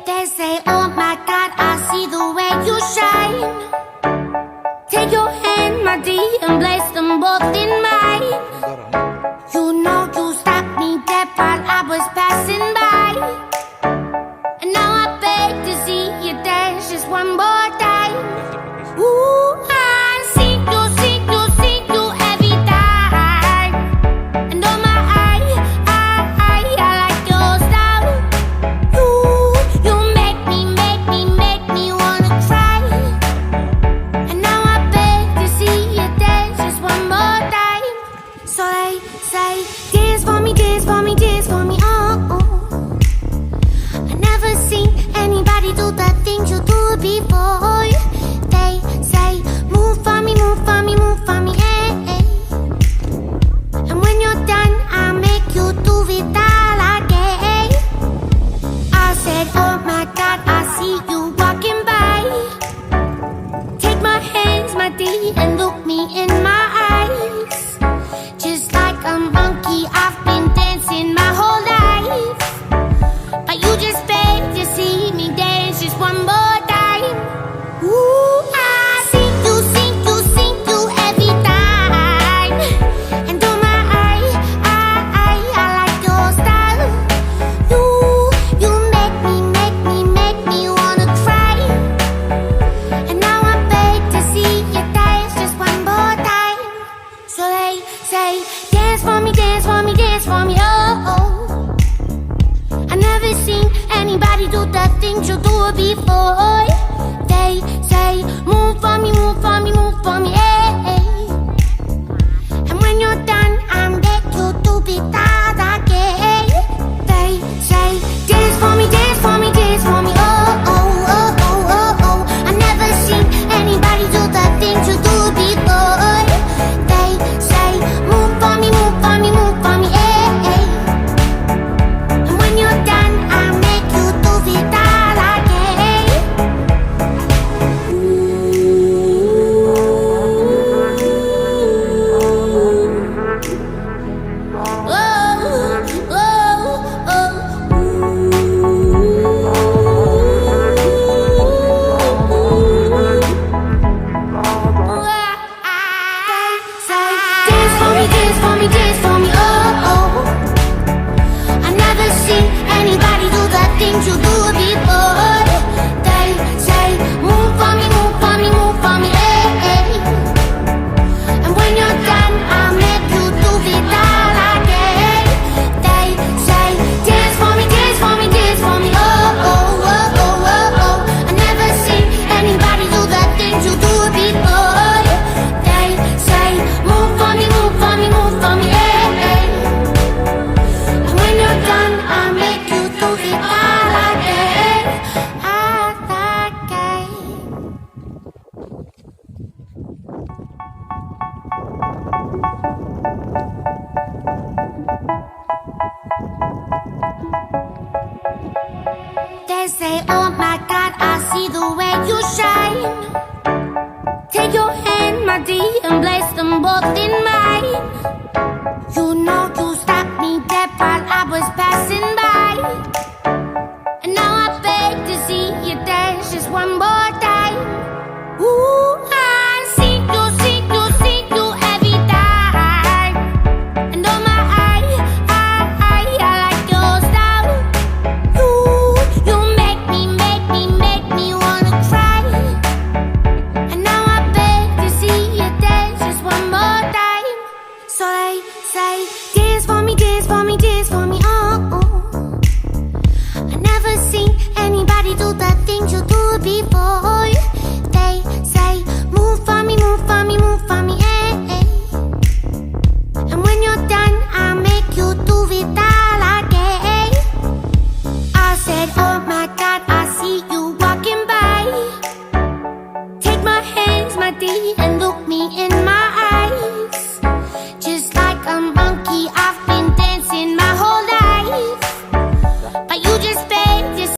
They say, oh my God, I see the way you shine. Take your hand, my dear, and place them both in mine. You know you stopped me dead while I was passing by. And now I beg to see you dance just one more time. Ooh, I see you every time. And oh my, I like your style. You make me wanna cry. And now I beg to see you dance just one more time. So they say, dance for me, dance for me, dance for me, oh, oh. I never seen anybody do the things you do before. They say, move for me, move for me, move for me, eh, eh. And when you're done, I'll make you do it all again. I said, oh my God, I see you walking by. Take my hands, my dear, and look me in my eyes. Just like a monkey, I've been dancing my whole life. But you just beg to see me dance just one more time. Ooh, I see you every time. And oh my, I like your style. You make me wanna cry. And now I beg to see you dance just one more time. So they say, dance for me, dance for me, dance for me, oh, oh. I never seen anybody do the things you do before. They say, move for me, move for me, move for me, eh, eh. And when you're done, I'll make you do it all again. They say, dance for me, dance for me, dance for me, oh, oh, oh, oh, oh, oh. I never seen anybody do the things you do before. They say, move for me, move for me, move for me, eh, eh. And when you're done, I'll make you do it all again. Oh, oh, dance for me, dance for me, dance for me, oh, oh. I never seen anybody do the things you do before. They say, move for me, move for me, move for me, eh, eh. And when you're done, I'll make you do it all again. They say, dance for me, dance for me, dance for me, oh, oh, oh, oh, oh, oh. I never seen anybody do the things you do before. They say, move for me, move for me, move for me, eh, eh. And when you're done, I'll make you do it all again, all again. They say, oh my God, I see the way you shine. Take your hand, my dear, and place them both in mine.